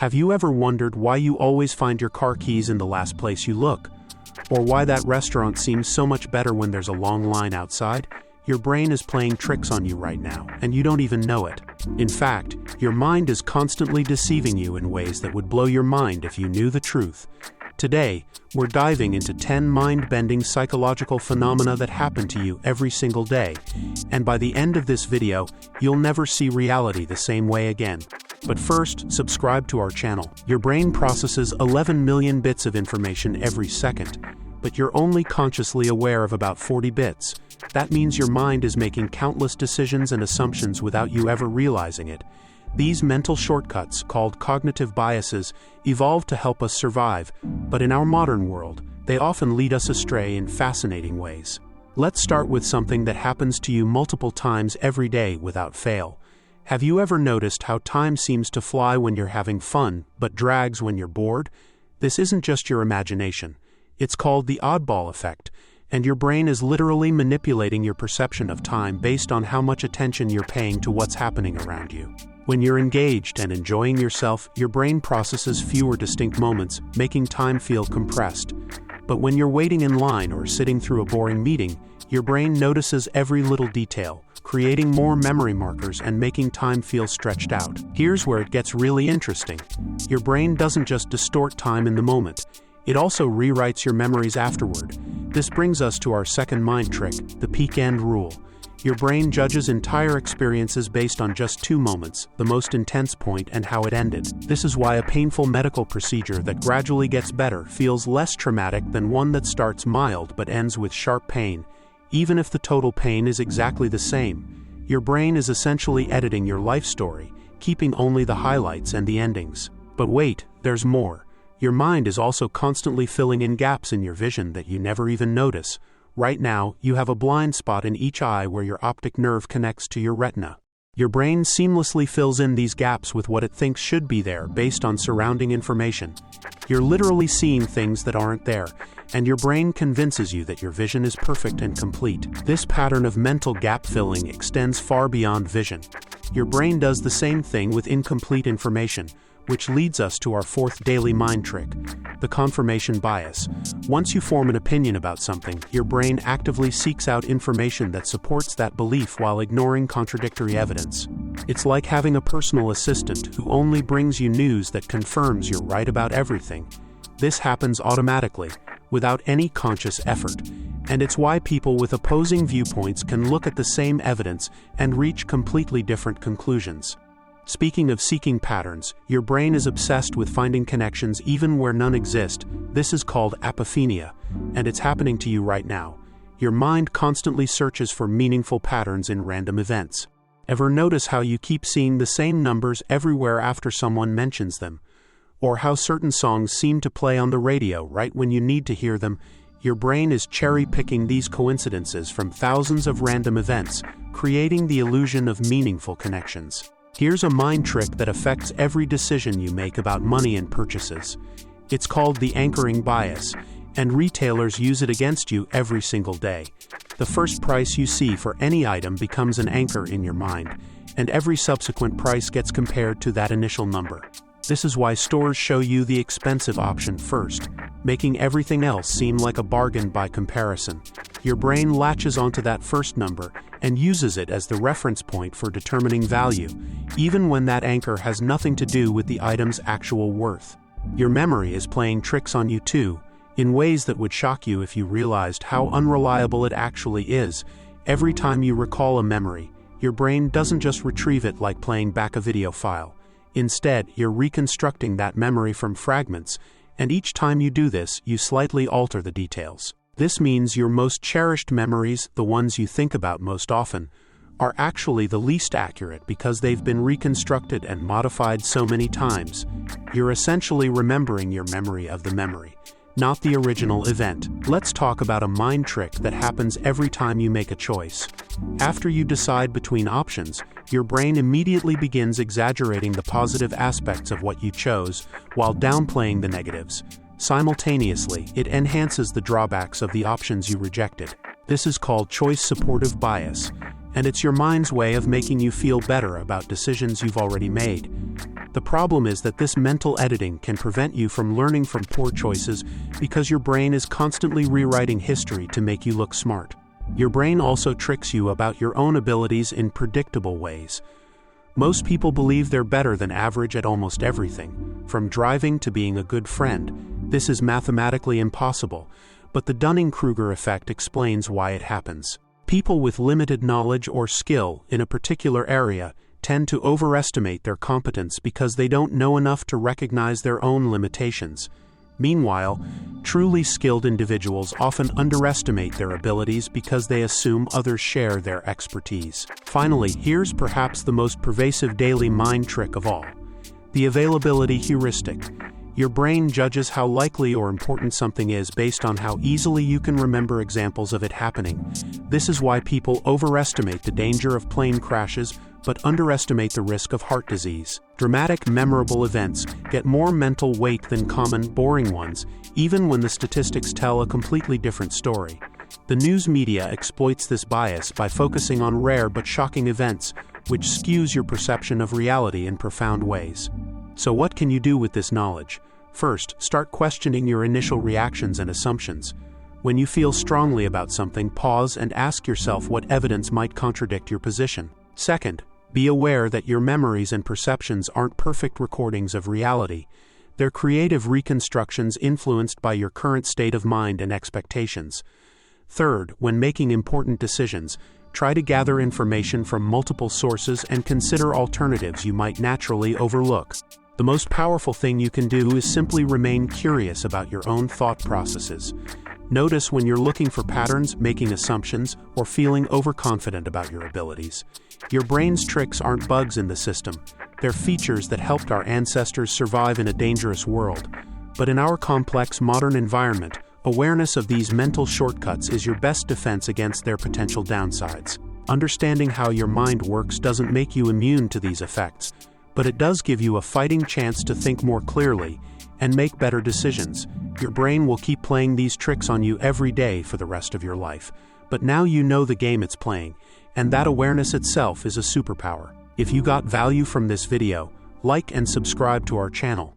Have you ever wondered why you always find your car keys in the last place you look? Or why that restaurant seems so much better when there's a long line outside? Your brain is playing tricks on you right now, and you don't even know it. In fact, your mind is constantly deceiving you in ways that would blow your mind if you knew the truth. Today, we're diving into 10 mind-bending psychological phenomena that happen to you every single day, and by the end of this video, you'll never see reality the same way again. But first, subscribe to our channel. Your brain processes 11 million bits of information every second, but you're only consciously aware of about 40 bits. That means your mind is making countless decisions and assumptions without you ever realizing it. These mental shortcuts, called cognitive biases, evolved to help us survive, but in our modern world, they often lead us astray in fascinating ways. Let's start with something that happens to you multiple times every day without fail. Have you ever noticed how time seems to fly when you're having fun, but drags when you're bored? This isn't just your imagination. It's called the oddball effect, and your brain is literally manipulating your perception of time based on how much attention you're paying to what's happening around you. When you're engaged and enjoying yourself, your brain processes fewer distinct moments, making time feel compressed. But when you're waiting in line or sitting through a boring meeting, your brain notices every little detail, creating more memory markers and making time feel stretched out. Here's where it gets really interesting. Your brain doesn't just distort time in the moment. It also rewrites your memories afterward. This brings us to our second mind trick, the peak end rule. Your brain judges entire experiences based on just 2 moments, the most intense point and how it ended. This is why a painful medical procedure that gradually gets better feels less traumatic than one that starts mild but ends with sharp pain. Even if the total pain is exactly the same, your brain is essentially editing your life story, keeping only the highlights and the endings. But wait, there's more. Your mind is also constantly filling in gaps in your vision that you never even notice. Right now, you have a blind spot in each eye where your optic nerve connects to your retina. Your brain seamlessly fills in these gaps with what it thinks should be there based on surrounding information. You're literally seeing things that aren't there, and your brain convinces you that your vision is perfect and complete. This pattern of mental gap filling extends far beyond vision. Your brain does the same thing with incomplete information, which leads us to our fourth daily mind trick, the confirmation bias. Once you form an opinion about something, your brain actively seeks out information that supports that belief while ignoring contradictory evidence. It's like having a personal assistant who only brings you news that confirms you're right about everything. This happens automatically, without any conscious effort, and it's why people with opposing viewpoints can look at the same evidence and reach completely different conclusions. Speaking of seeking patterns, your brain is obsessed with finding connections even where none exist. This is called apophenia, and it's happening to you right now. Your mind constantly searches for meaningful patterns in random events. Ever notice how you keep seeing the same numbers everywhere after someone mentions them? Or how certain songs seem to play on the radio right when you need to hear them? Your brain is cherry-picking these coincidences from thousands of random events, creating the illusion of meaningful connections. Here's a mind trick that affects every decision you make about money and purchases. It's called the anchoring bias, and retailers use it against you every single day. The first price you see for any item becomes an anchor in your mind, and every subsequent price gets compared to that initial number. This is why stores show you the expensive option first, making everything else seem like a bargain by comparison. Your brain latches onto that first number and uses it as the reference point for determining value, even when that anchor has nothing to do with the item's actual worth. Your memory is playing tricks on you too, in ways that would shock you if you realized how unreliable it actually is. Every time you recall a memory, your brain doesn't just retrieve it like playing back a video file. Instead, you're reconstructing that memory from fragments, and each time you do this, you slightly alter the details. This means your most cherished memories, the ones you think about most often, are actually the least accurate because they've been reconstructed and modified so many times. You're essentially remembering your memory of the memory, not the original event. Let's talk about a mind trick that happens every time you make a choice. After you decide between options, your brain immediately begins exaggerating the positive aspects of what you chose while downplaying the negatives. Simultaneously, it enhances the drawbacks of the options you rejected. This is called choice supportive bias, and it's your mind's way of making you feel better about decisions you've already made. The problem is that this mental editing can prevent you from learning from poor choices because your brain is constantly rewriting history to make you look smart. Your brain also tricks you about your own abilities in predictable ways. Most people believe they're better than average at almost everything, from driving to being a good friend. This is mathematically impossible, but the Dunning-Kruger effect explains why it happens. People with limited knowledge or skill in a particular area tend to overestimate their competence because they don't know enough to recognize their own limitations. Meanwhile, truly skilled individuals often underestimate their abilities because they assume others share their expertise. Finally, here's perhaps the most pervasive daily mind trick of all: the availability heuristic. Your brain judges how likely or important something is based on how easily you can remember examples of it happening. This is why people overestimate the danger of plane crashes but underestimate the risk of heart disease. Dramatic, memorable events get more mental weight than common, boring ones, even when the statistics tell a completely different story. The news media exploits this bias by focusing on rare but shocking events, which skews your perception of reality in profound ways. So what can you do with this knowledge? First, start questioning your initial reactions and assumptions. When you feel strongly about something, pause and ask yourself what evidence might contradict your position. Second, be aware that your memories and perceptions aren't perfect recordings of reality. They're creative reconstructions influenced by your current state of mind and expectations. Third, when making important decisions, try to gather information from multiple sources and consider alternatives you might naturally overlook. The most powerful thing you can do is simply remain curious about your own thought processes. Notice when you're looking for patterns, making assumptions, or feeling overconfident about your abilities. Your brain's tricks aren't bugs in the system. They're features that helped our ancestors survive in a dangerous world. But in our complex modern environment, awareness of these mental shortcuts is your best defense against their potential downsides. Understanding how your mind works doesn't make you immune to these effects, but it does give you a fighting chance to think more clearly and make better decisions. Your brain will keep playing these tricks on you every day for the rest of your life. But now you know the game it's playing, and that awareness itself is a superpower. If you got value from this video, like and subscribe to our channel.